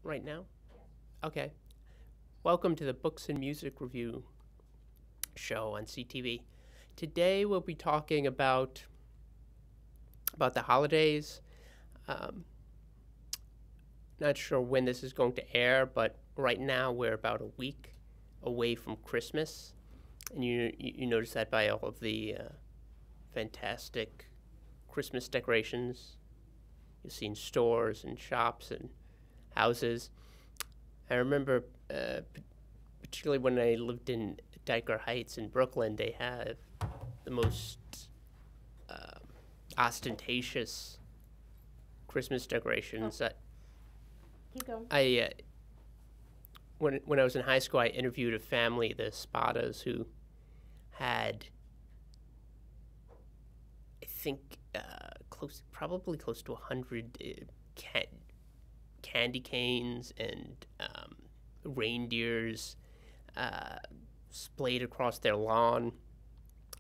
right now? Okay. Welcome to the Books and Music Review show on CTV. Today we'll be talking about the holidays. Um, Not sure when this is going to air, but right now we're about a week away from Christmas, and you notice that by all of the fantastic Christmas decorations you see in stores and shops and houses. I remember, particularly when I lived in Diker Heights in Brooklyn, they have the most ostentatious Christmas decorations. Keep going. When I was in high school, I interviewed a family, the Spadas, who had, I think, probably close to 100 candy canes and reindeers splayed across their lawn.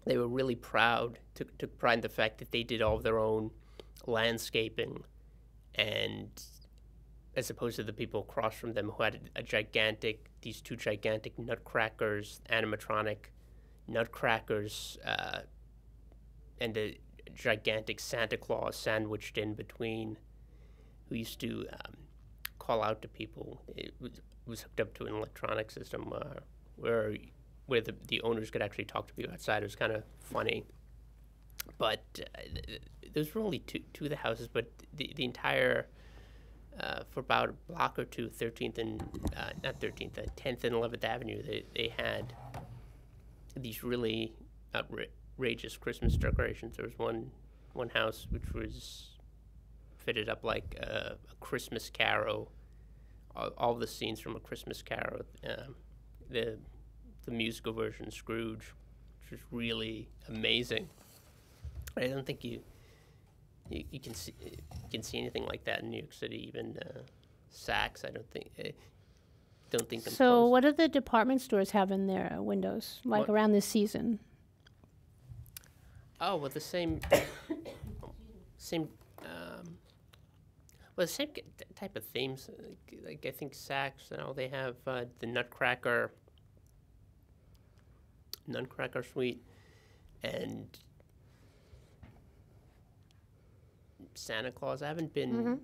They were really proud, took pride in the fact that they did all of their own landscaping, and as opposed to the people across from them who had these two gigantic nutcrackers, animatronic nutcrackers, and a gigantic Santa Claus sandwiched in between, who used to call out to people. It was hooked up to an electronic system where the owners could actually talk to people outside. It was kind of funny. But those were only two of the houses, but the entire, for about a block or two, 10th and 11th Avenue, they had these really outrageous Christmas decorations. There was one house which was fitted up like a Christmas Carol, all the scenes from A Christmas Carol, the musical version, Scrooge, which was really amazing. I don't think you can see anything like that in New York City. Even Saks, I don't think them. So, close. what do the department stores have in their windows, like around this season? Oh, well, the same, the same type of themes. Like I think Saks, they have the Nutcracker Suite, and Santa Claus. I haven't been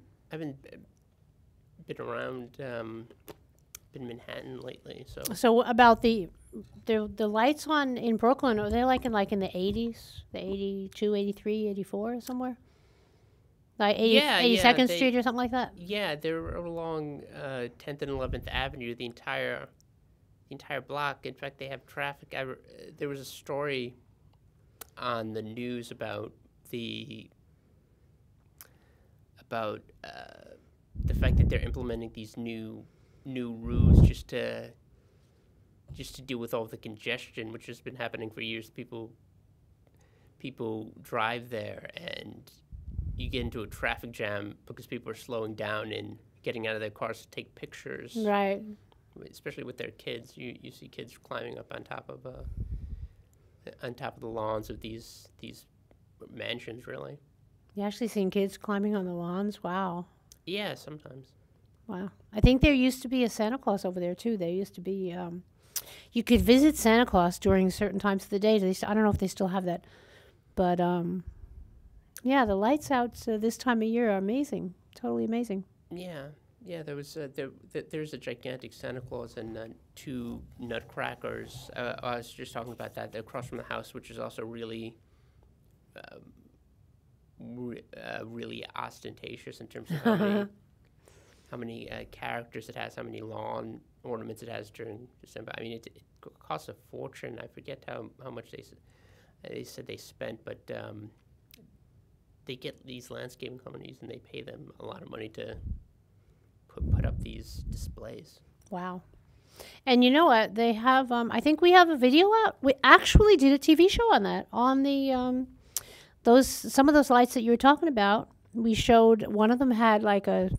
around been Manhattan lately. So about the lights on in Brooklyn, are they like in the 80s, the 82, 83, 84 somewhere? Like 82nd Street or something like that? Yeah, they're along 10th and 11th Avenue, the entire block. In fact, they have traffic. There was a story on the news about the fact that they're implementing these new routes just to deal with all the congestion, which has been happening for years. People drive there, and you get into a traffic jam because people are slowing down and getting out of their cars to take pictures. Right. Especially with their kids, you see kids climbing up on top of the lawns of these mansions. Really. You actually seen kids climbing on the lawns? Wow. Yeah, sometimes. Wow. I think there used to be a Santa Claus over there, too. There used to be, you could visit Santa Claus during certain times of the day. I don't know if they still have that. But, yeah, the lights out this time of year are amazing. Totally amazing. Yeah. There was there's a gigantic Santa Claus and two nutcrackers. I was just talking about that. They're across from the house, which is also really really ostentatious in terms of how many characters it has, how many lawn ornaments it has during December. I mean, it costs a fortune. I forget how much they said they spent, but they get these landscaping companies and they pay them a lot of money to put up these displays. Wow. And you know what? They have, I think we have a video out. We actually did a TV show on that, on the, some of those lights that you were talking about. We showed, one of them had like a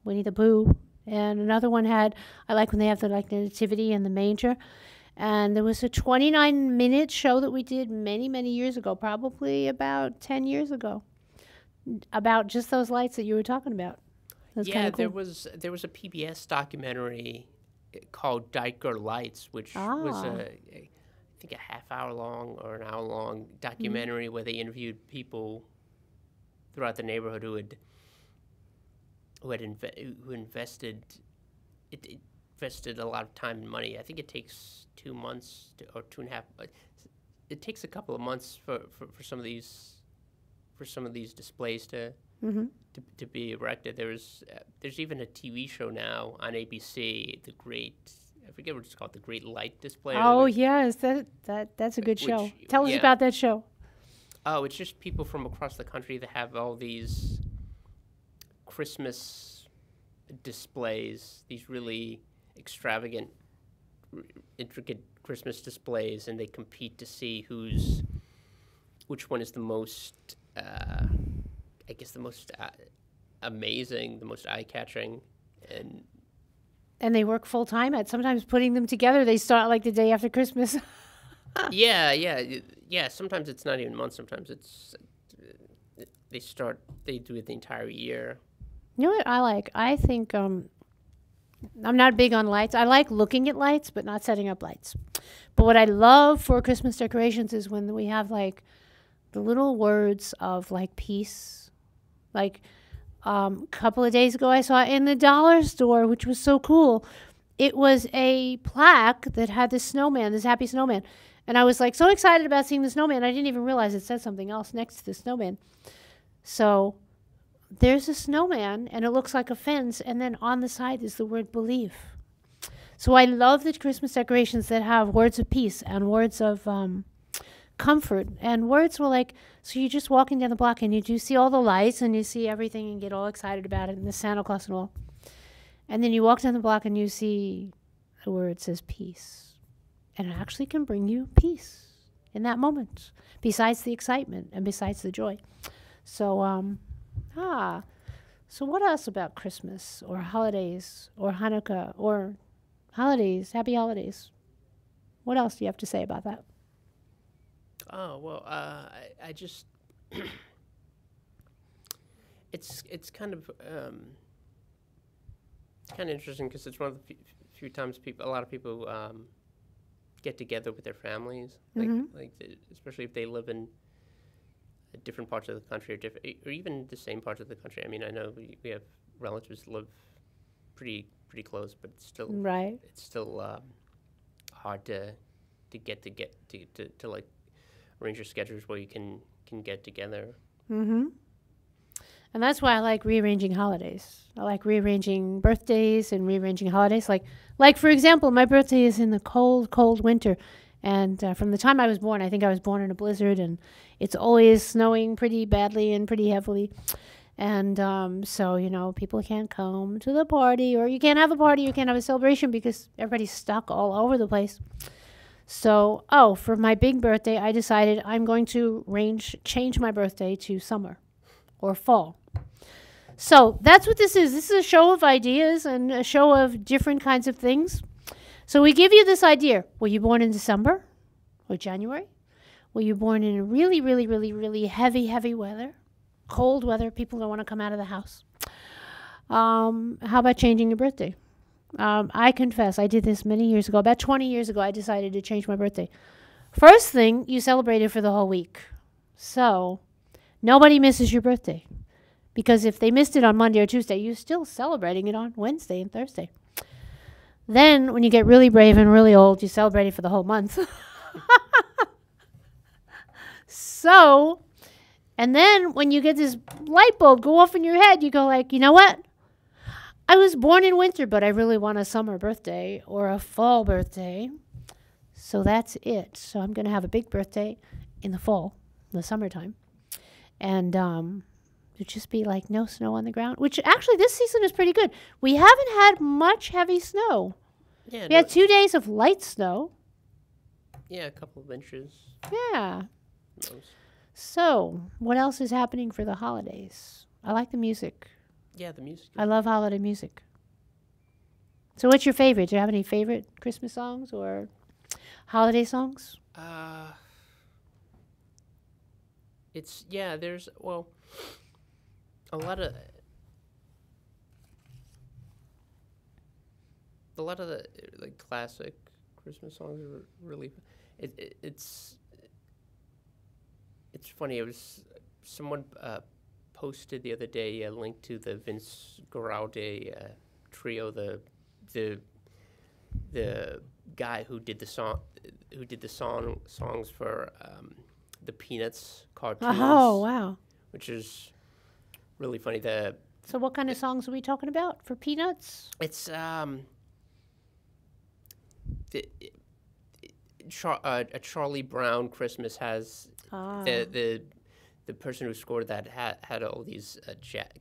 Winnie the Pooh, and another one had, I like when they have the nativity and the manger. And there was a 29-minute show that we did many, many years ago, probably about 10 years ago, about just those lights that you were talking about. That's Yeah, kind of cool. there was a PBS documentary called Diker Lights, which was Ah. I think a half hour long or an hour long Mhm. documentary where they interviewed people throughout the neighborhood who invested it invested a lot of time and money. I think it takes 2 months or 2.5. It takes a couple of months for some of these displays Mhm. to be erected. There's even a TV show now on ABC, I forget what it's called, the Great Light Display, Oh yes, that's a good show. which Tell us yeah. about that show. Oh, it's just people from across the country that have all these Christmas displays, these really extravagant, intricate Christmas displays, and they compete to see which one is the most, I guess, the most amazing, the most eye-catching, and And they work full time at sometimes putting them together. They start like the day after Christmas. yeah. Sometimes it's not even months. Sometimes they do it the entire year. You know what I like? I think I'm not big on lights. I like looking at lights, but not setting up lights. But what I love for Christmas decorations is when we have like the little words of like peace. Like a couple of days ago, I saw in the dollar store, which was so cool. It was a plaque that had this snowman, this happy snowman. And I was like so excited about seeing the snowman. I didn't even realize it said something else next to the snowman. So there's a snowman and it looks like a fence. And then on the side is the word believe. So I love the Christmas decorations that have words of peace and words of comfort. And words were like, so you're just walking down the block and you do see all the lights and you see everything and get all excited about it and the Santa Claus and all. And then you walk down the block and you see a word says peace. And it actually can bring you peace in that moment, besides the excitement and besides the joy. So, so what else about Christmas or holidays or Hanukkah or holidays, happy holidays? What else do you have to say about that? Oh well, I just it's kind of interesting because it's one of the few times a lot of people get together with their families, especially if they live in different parts of the country or even the same parts of the country. I mean, I know we have relatives that live pretty close, but Right. it's still hard to like arrange your schedules where you can get together. Mm-hmm. And that's why I like rearranging holidays. I like rearranging birthdays and rearranging holidays. Like for example, my birthday is in the cold, cold winter. And from the time I was born, I think I was born in a blizzard, and it's always snowing pretty badly and pretty heavily. And so, people can't come to the party, or you can't have a party, you can't have a celebration because everybody's stuck all over the place. So, for my big birthday, I decided I'm going to change my birthday to summer or fall. So that's what this is. This is a show of ideas and a show of different kinds of things. So we give you this idea. Were you born in December or January? Were you born in really, really, really, really heavy, heavy weather? Cold weather, people don't want to come out of the house. How about changing your birthday? I confess, I did this many years ago. About 20 years ago, I decided to change my birthday. First thing, you celebrated for the whole week. So nobody misses your birthday. Because if they missed it on Monday or Tuesday, you're still celebrating it on Wednesday and Thursday. Then, when you get really brave and really old, you celebrate it for the whole month. So, and then when you get this light bulb go off in your head, you go like, you know what? I was born in winter, but I really want a summer birthday or a fall birthday. So that's it. So I'm going to have a big birthday in the fall, the summertime. And it'd just be like no snow on the ground, which actually this season is pretty good. We haven't had much heavy snow. Yeah, We had 2 days of light snow. Yeah, a couple of inches. Yeah. Most. So, what else is happening for the holidays? I like the music. Yeah, the music. I love holiday music. So, what's your favorite? Do you have any favorite Christmas songs or holiday songs? There's a lot of a lot of the like classic Christmas songs are really. It's funny. It was someone posted the other day a link to the Vince Guaraldi trio, the guy who did the songs for the Peanuts cartoons. Oh, wow. Which is really funny. So what kind of songs are we talking about for Peanuts? It's a Charlie Brown Christmas has the person who scored that had all these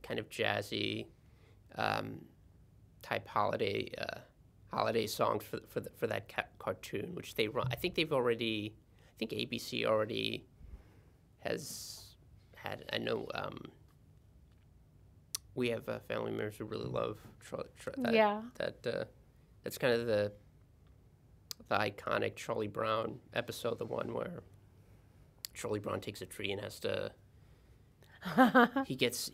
kind of jazzy type holiday songs for that cartoon, which they run. I think ABC already has had. I know we have family members who really love that. That's kind of the iconic Charlie Brown episode, the one where Charlie Brown takes a tree and has to. he gets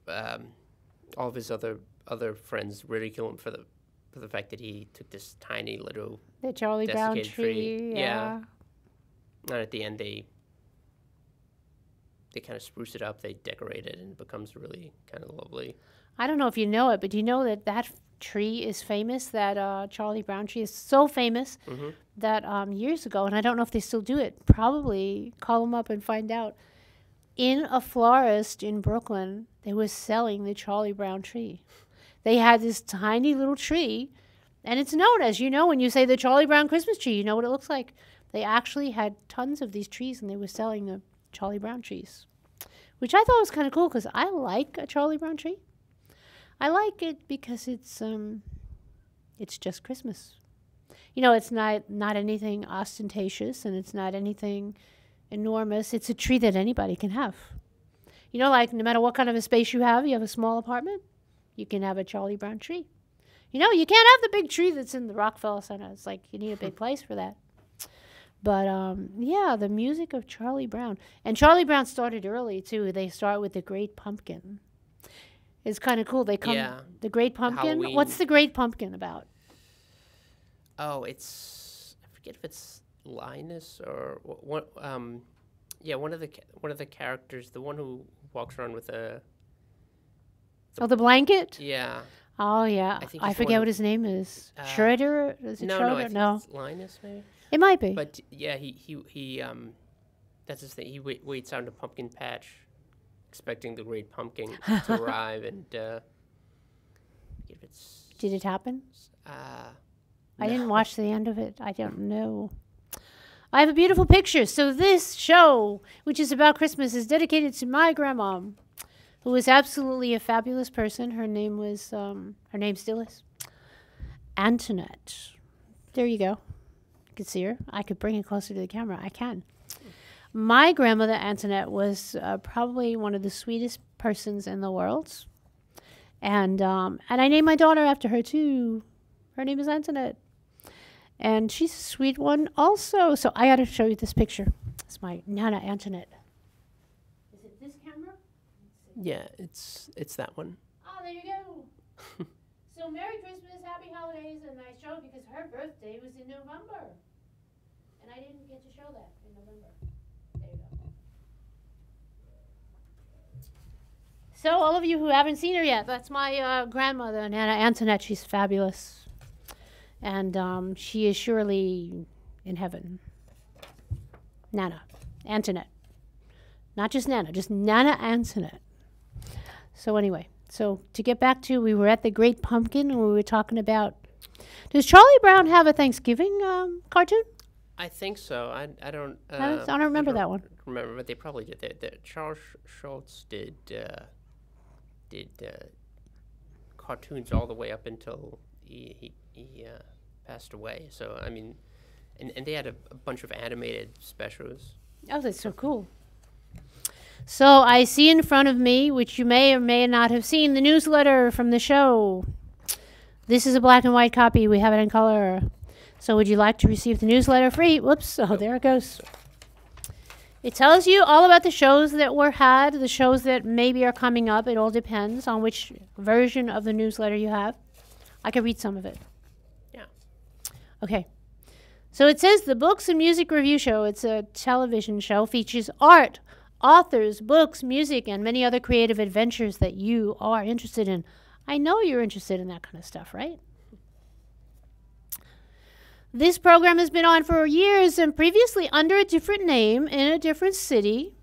all of his other friends ridicule him for the fact that he took this tiny little the Charlie Brown tree. Yeah. And at the end they kind of spruce it up, they decorate it, and it becomes really kind of lovely. I don't know if you know it, but do you know that tree is famous? That Charlie Brown tree is so famous that years ago, and I don't know if they still do it, probably call them up and find out. In a florist in Brooklyn, they were selling the Charlie Brown tree. They had this tiny little tree, and it's known as, when you say the Charlie Brown Christmas tree, you know what it looks like. They actually had tons of these trees, and they were selling the Charlie Brown trees, which I thought was kind of cool because I like a Charlie Brown tree. I like it because it's just Christmas. It's not anything ostentatious, and it's not anything enormous. It's a tree that anybody can have. Like no matter what kind of a space you have a small apartment, you can have a Charlie Brown tree. You can't have the big tree that's in the Rockefeller Center. It's like you need a big place for that. But, the music of Charlie Brown. And Charlie Brown started early, too. They start with The Great Pumpkin. It's kind of cool. They come... Yeah. The Great Pumpkin? Halloween. What's The Great Pumpkin about? Oh, it's... I forget if it's Linus or... what. One of the characters, the one who walks around with a... the blanket? Yeah. Oh, yeah. I forget what his name is. Schroeder? Is it Schroeder? No, it's Linus, maybe. It might be. But yeah, he that's his thing. He waits out in a pumpkin patch, expecting the great pumpkin to arrive, and if it's. Did it happen? I No. didn't watch the end of it. I don't know. I have a beautiful picture. So this show, which is about Christmas, is dedicated to my grandma, who was absolutely a fabulous person. Her name was, her name still is, Antoinette. There you go. You can see her. I could bring it closer to the camera. I can. My grandmother, Antoinette, was probably one of the sweetest persons in the world. And I named my daughter after her, too. Her name is Antoinette. And she's a sweet one also. So I got to show you this picture. It's my Nana Antoinette. Is it this camera? Yeah, it's that one. Oh, there you go. So Merry Christmas, Happy Holidays, and I showed because her birthday was in November. And I didn't get to show that in November. There you go. So all of you who haven't seen her yet, that's my grandmother, Nana Antoinette. She's fabulous. And she is surely in heaven. Nana Antoinette. Not just Nana, just Nana Antoinette. So anyway, so to get back to, we were at the Great Pumpkin and we were talking about, does Charlie Brown have a Thanksgiving cartoon? I think so. I don't. I don't remember that one. Remember, but they probably did. Charles Schultz did cartoons all the way up until he passed away. So I mean, and they had a bunch of animated specials. Oh, that's so cool. So I see in front of me, which you may or may not have seen, the newsletter from the show. This is a black and white copy. We have it in color. So would you like to receive the newsletter free? Whoops. Oh, there it goes. It tells you all about the shows that were had, the shows that maybe are coming up. It all depends on which version of the newsletter you have. I could read some of it. Okay. So it says the Books and Music Review Show. It's a television show, features art, authors, books, music, and many other creative adventures that you are interested in. I know you're interested in that kind of stuff, right? This program has been on for years and previously under a different name in a different city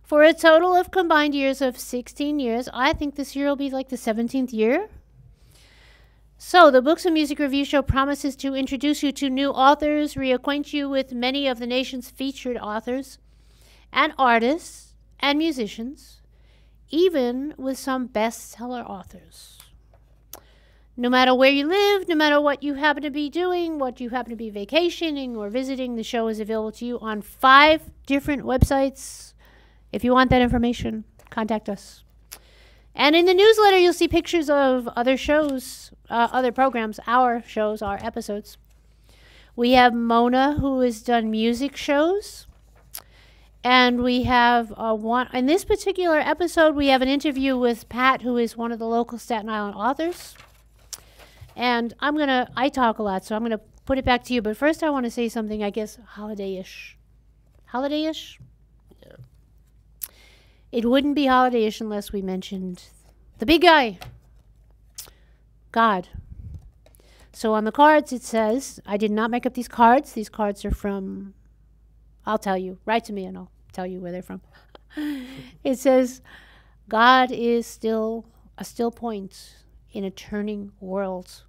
for a total of combined years of 16 years. I think this year will be like the 17th year. So the Books and Music Review Show promises to introduce you to new authors, reacquaint you with many of the nation's featured authors and artists and musicians, even with some bestseller authors. No matter where you live, no matter what you happen to be doing, what you happen to be vacationing or visiting, the show is available to you on 5 different websites. If you want that information, contact us. And in the newsletter, you'll see pictures of other shows, other programs, our shows, our episodes. We have Mona, who has done music shows. And we have in this particular episode, we have an interview with Pat, who is one of the local Staten Island authors. And I talk a lot, so I'm going to put it back to you. But first, I want to say something, I guess, holiday-ish. Holiday-ish? Yeah. It wouldn't be holiday-ish unless we mentioned the big guy, God. So on the cards, it says, I did not make up these cards. These cards are from, I'll tell you. Write to me and I'll tell you where they're from. It says, God is still a still point in a turning world.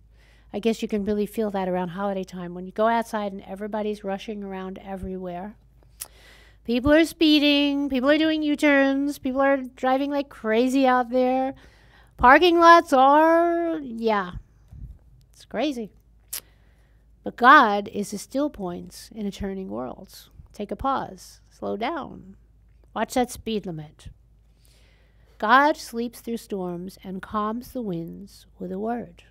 I guess you can really feel that around holiday time when you go outside and everybody's rushing around everywhere. People are speeding, people are doing U-turns, people are driving like crazy out there. Parking lots are, it's crazy. But God is a still point in a turning world. Take a pause, slow down, watch that speed limit. God sleeps through storms and calms the winds with a word.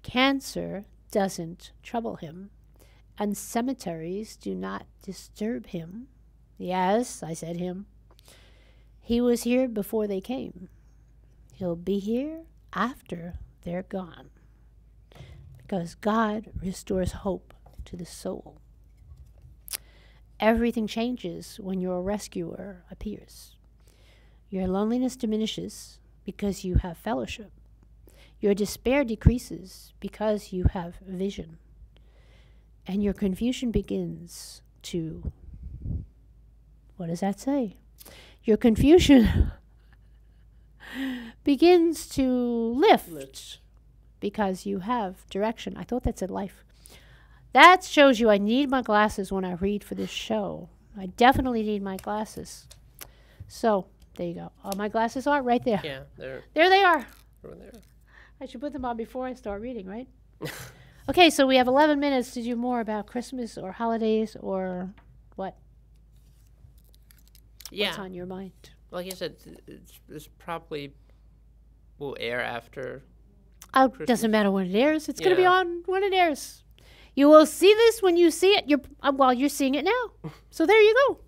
Cancer doesn't trouble him, and cemeteries do not disturb him. Yes, I said him. He was here before they came. He'll be here after they're gone. Because God restores hope to the soul. Everything changes when your rescuer appears. Your loneliness diminishes because you have fellowship. Your despair decreases because you have vision. And your confusion begins to... What does that say? Your confusion begins to lift because you have direction. I thought that said life. That shows you I need my glasses when I read for this show. I definitely need my glasses. So, there you go. Oh, my glasses are right there. Yeah, there they are. over there. I should put them on before I start reading, right? Okay, so we have 11 minutes to do more about Christmas or holidays or what? Yeah. What's on your mind? Like I said, this probably will air after. Oh, Christmas. doesn't matter when it airs. It's going to be Yeah. on when it airs. You will see this when you see it. You're seeing it now. So there you go.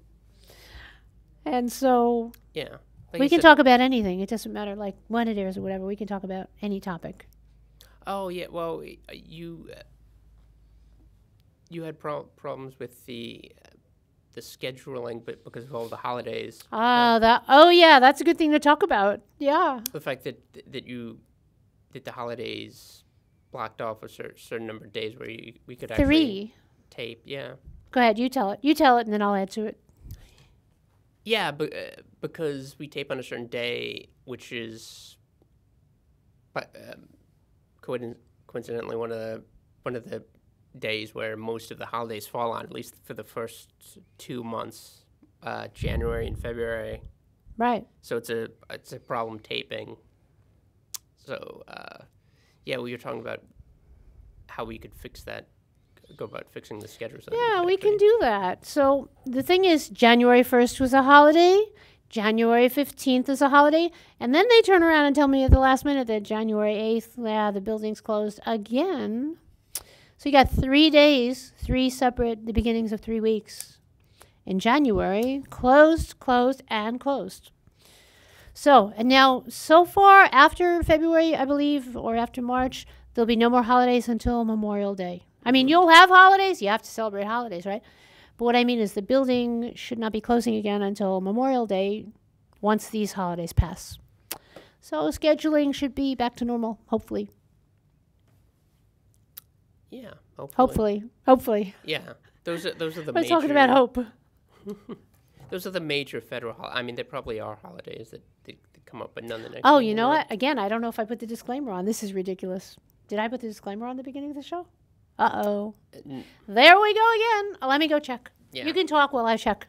And so Yeah. Like we you can said- talk about anything. It doesn't matter like when it airs or whatever. We can talk about any topic. Oh yeah. Well, you had problems with the scheduling, but because of all the holidays. Yeah, that's a good thing to talk about. Yeah. The fact that the holidays blocked off a certain number of days where we could actually 3. tape. Yeah. Go ahead. You tell it. You tell it, and then I'll add to it. Yeah, but because we tape on a certain day, which is, coincidentally one of the days where most of the holidays fall on, at least for the first 2 months, January and February. Right. So it's a problem taping. So we were talking about how we could fix that, go about fixing the schedule. So Yeah, we can do that. So the thing is, January 1st was a holiday. January 15th is a holiday. And then they turn around and tell me at the last minute that January 8th, the building's closed again. So you got 3 days, the beginnings of 3 weeks. In January, closed, and closed. So, and now, so far, after February, I believe, or after March, there'll be no more holidays until Memorial Day. I mean, you'll have holidays. You have to celebrate holidays, right? But what I mean is the building should not be closing again until Memorial Day once these holidays pass. So scheduling should be back to normal, hopefully. Yeah, Hopefully. Yeah, those are the. We're major, talking about hope. Those are the major federal. I mean, there probably are holidays that come up, but none the next. Oh, you know what? Again, I don't know if I put the disclaimer on. This is ridiculous. Did I put the disclaimer on the beginning of the show? Uh-oh. There we go again. Let me go check. Yeah. You can talk while I check.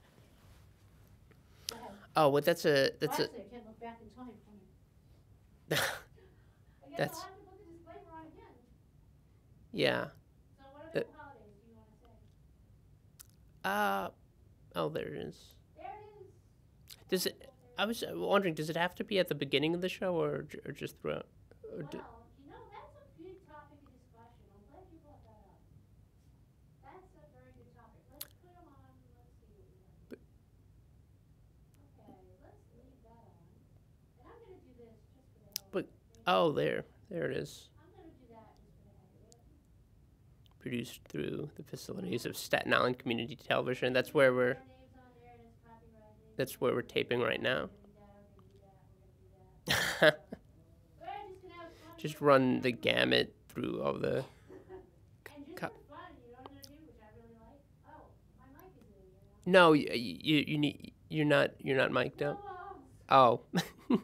Oh, well, that's a. Actually, I can't look back in time. That's. I'll have to put the disclaimer on again. Yeah. So what other holidays do you want to say? Oh, there it is. There it is. Does it? I was wondering, does it have to be at the beginning of the show or just throughout? Or Well, you know, that's a good topic of discussion. I'm glad you brought that up. That's a very good topic. Let's put them on. Let's see what we have. Okay, let's leave that on. And I'm going to do this just for the hell of it. oh, there it is. I'm going to do that just for the hell of it. Produced through the facilities of Staten Island Community Television. That's where we're. Their names on there and it's copyrighted. That's where we're taping right now. We're just going to have fun. Just run the gamut through all the. And just for fun, you know what I'm going to do, which I really like? Oh, my mic is in here now. No, you need. You're not mic'd up. Snowballs. Oh. Snowballs.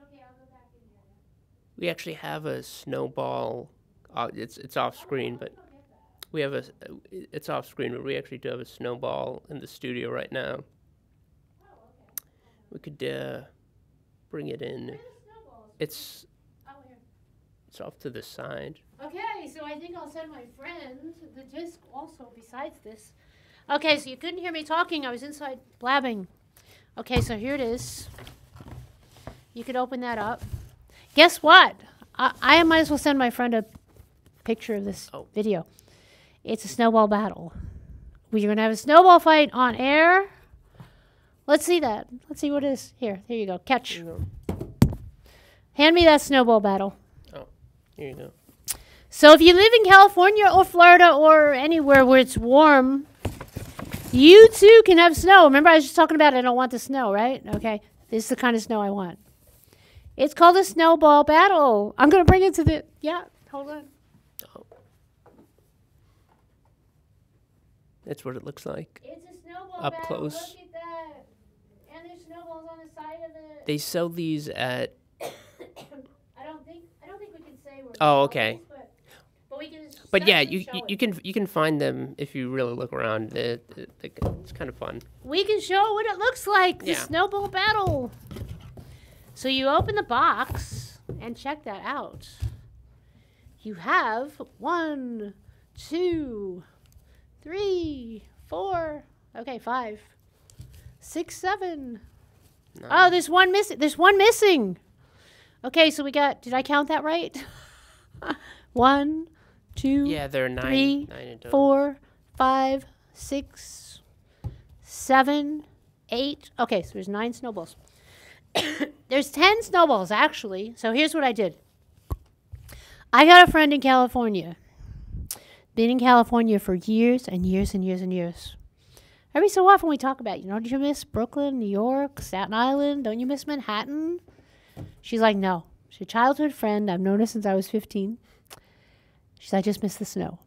Okay, I'll go back in here now. We actually have a snowball. It's off screen, but we have it's off screen, but we actually do have a snowball in the studio right now. We could bring it in. It's off to the side. Okay, so I think I'll send my friend the disc also besides this. Okay, so you couldn't hear me talking. I was inside blabbing. Okay, so here it is. You could open that up. Guess what? I might as well send my friend a picture of this video. It's a snowball battle. We're going to have a snowball fight on air. Let's see that. Let's see what it is. Here you go. Catch. Hand me that snowball battle. Oh, here you go. So if you live in California or Florida or anywhere where it's warm, you too can have snow. Remember I was just talking about I don't want the snow, right? Okay. This is the kind of snow I want. It's called a snowball battle. I'm going to bring it to the... Yeah, hold on. Oh. That's what it looks like. It's a snowball Up battle. close. Look at that. And there's snowballs on the side of it. They sell these at. I don't think we can say where. Oh, okay. But we can. But yeah, certainly show you it. can find them if you really look around. It's kind of fun. We can show what it looks like. The Yeah. snowball battle. So you open the box and check that out. You have 1, 2, 3, 4. Okay, 5, 6, 7. No. Oh, there's one missing. There's one missing. Okay, so we got. Did I count that right? 1, 2, Yeah, there are 9. 3, 9 in total. 4, 5, 6, 7, 8. Okay, so there's 9 snowballs. There's 10 snowballs, actually. So here's what I did. I got a friend in California. Been in California for years and years and years and years. Every so often we talk about, don't you miss Brooklyn, New York, Staten Island? Don't you miss Manhattan? She's like, no. She's a childhood friend. I've known her since I was 15. She's like, I just miss the snow.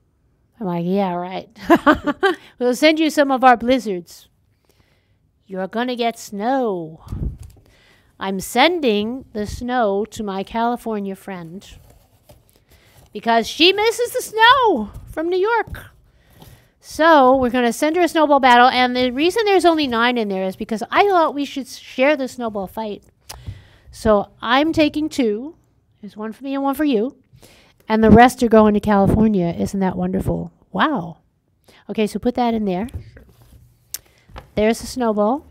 I'm like, yeah, right. We'll send you some of our blizzards. You're going to get snow. I'm sending the snow to my California friend because she misses the snow from New York. So we're going to send her a snowball battle. And the reason there's only 9 in there is because I thought we should share the snowball fight. So I'm taking 2. There's one for me and one for you. And the rest are going to California. Isn't that wonderful? Wow. Okay, so put that in there. There's the snowball.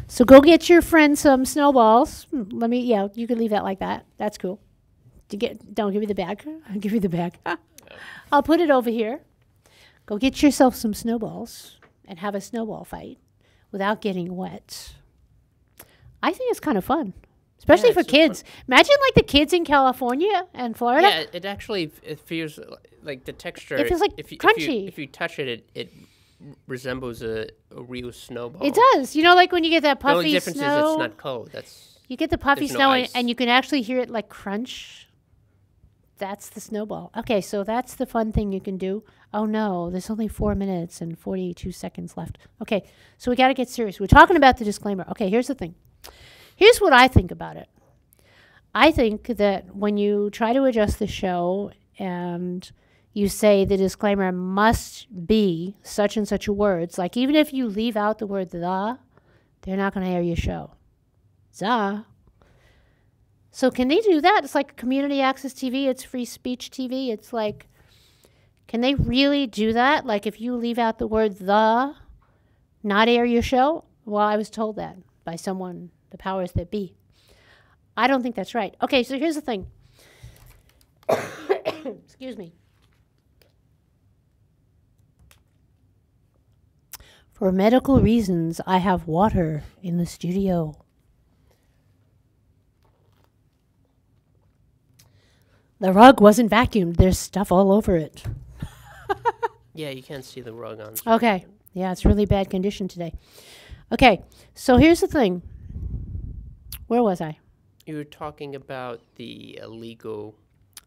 So go get your friend some snowballs. You can leave that like that. That's cool. Don't give me the bag. I'll give you the bag. I'll put it over here. Go get yourself some snowballs and have a snowball fight without getting wet. I think it's kind of fun. especially Yeah, for it's so fun. kids. Imagine like the kids in California and Florida. Yeah, it actually it feels like the texture. It feels like crunchy. If you touch it, it resembles a real snowball. It does. You know, like when you get that The only puffy difference is snow. it's not cold. That's You get the puffy there's no snow, ice. and you can actually hear it like crunch. That's the snowball. Okay, so that's the fun thing you can do. Oh no, there's only 4 minutes and 42 seconds left. Okay, so we got to get serious. We're talking about the disclaimer. Okay, here's the thing. Here's what I think about it. I think that when you try to adjust the show and you say the disclaimer must be such and such words, like even if you leave out the word the, they're not going to air your show. Za. So can they do that? It's like community access TV. It's free speech TV. It's like, can they really do that? Like if you leave out the word the, not air your show? Well, I was told that by someone, the powers that be. I don't think that's right. Okay, so here's the thing. Excuse me. For medical reasons, I have water in the studio. The rug wasn't vacuumed. There's stuff all over it. yeah. You can't see the rug on. Okay. Yeah, it's really bad condition today. Okay, so here's the thing. Where was I? You were talking about the illegal.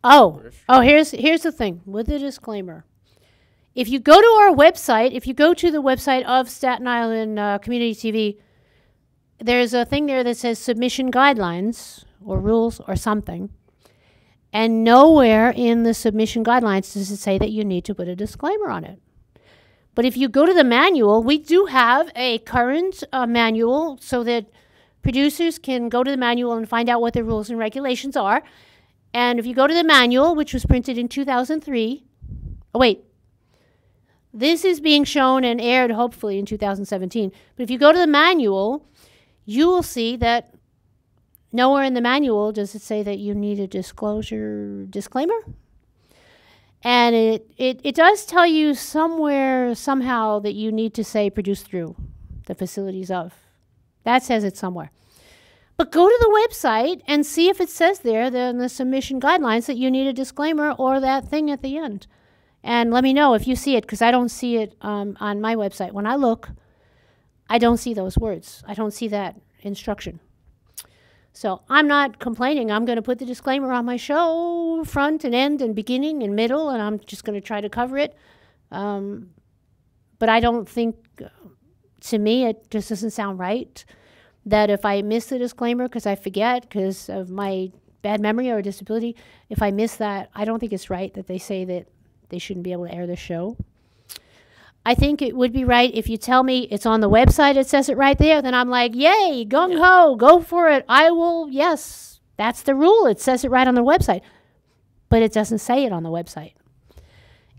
Oh, here's the thing with the disclaimer. If you go to our website, if you go to the website of Staten Island Community TV, there's a thing there that says submission guidelines or rules or something. And nowhere in the submission guidelines does it say that you need to put a disclaimer on it. But if you go to the manual, we do have a current manual so that producers can go to the manual and find out what the rules and regulations are. And if you go to the manual, which was printed in 2003, oh, wait. This is being shown and aired hopefully in 2017. But if you go to the manual, you will see that nowhere in the manual does it say that you need a disclaimer. And it does tell you somewhere, somehow, that you need to say produced through the facilities of. That says it somewhere. But go to the website and see if it says there in the submission guidelines that you need a disclaimer or that thing at the end. And let me know if you see it, because I don't see it on my website. When I look, I don't see those words. I don't see that instruction. So I'm not complaining. I'm going to put the disclaimer on my show, front and end and beginning and middle, and I'm just going to try to cover it. But I don't think, to me, it just doesn't sound right that if I miss the disclaimer because I forget because of my bad memory or disability, if I miss that, I don't think it's right that they say that they shouldn't be able to air the show. I think it would be right if you tell me it's on the website, it says it right there, then I'm like, yay, gung-ho, go for it. I will, yes, that's the rule. It says it right on the website. But it doesn't say it on the website.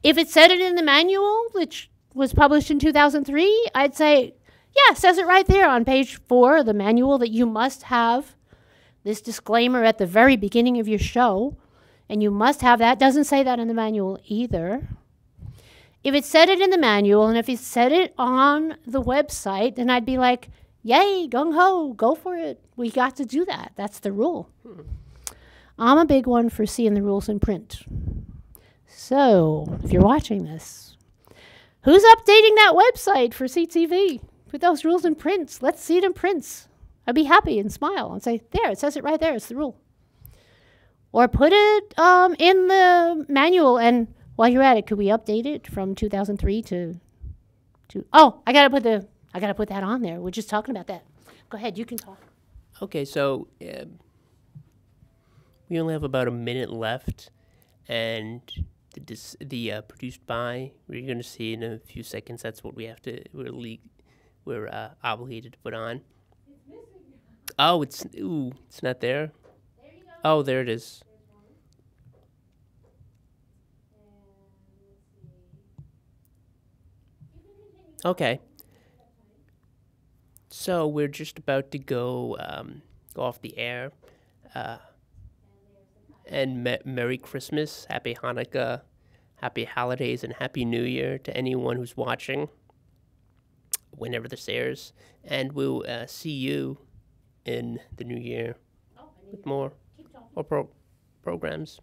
If it said it in the manual, which was published in 2003, I'd say, yeah, it says it right there on page 4 of the manual that you must have this disclaimer at the very beginning of your show. And you must have that. Doesn't say that in the manual either. If it said it in the manual and if it said it on the website, then I'd be like, yay, gung-ho, go for it. We got to do that. That's the rule. I'm a big one for seeing the rules in print. So, if you're watching this, who's updating that website for CTV? Put those rules in print. Let's see it in print. I'd be happy and smile and say, there, it says it right there. It's the rule. Or put it in the manual, and while you're at it, could we update it from 2003 to oh, I gotta put that on there. We're just talking about that. Go ahead, you can talk. Okay, so we only have about a minute left, and the produced by we're going to see in a few seconds. That's what we have to. We're obligated to put on. It's missing. Oh, it's not there. There you go. Oh, there it is. Okay. So we're just about to go off the air. And Merry Christmas, Happy Hanukkah, Happy Holidays, and Happy New Year to anyone who's watching whenever this airs. And we'll see you in the new year. Oh, with more programs.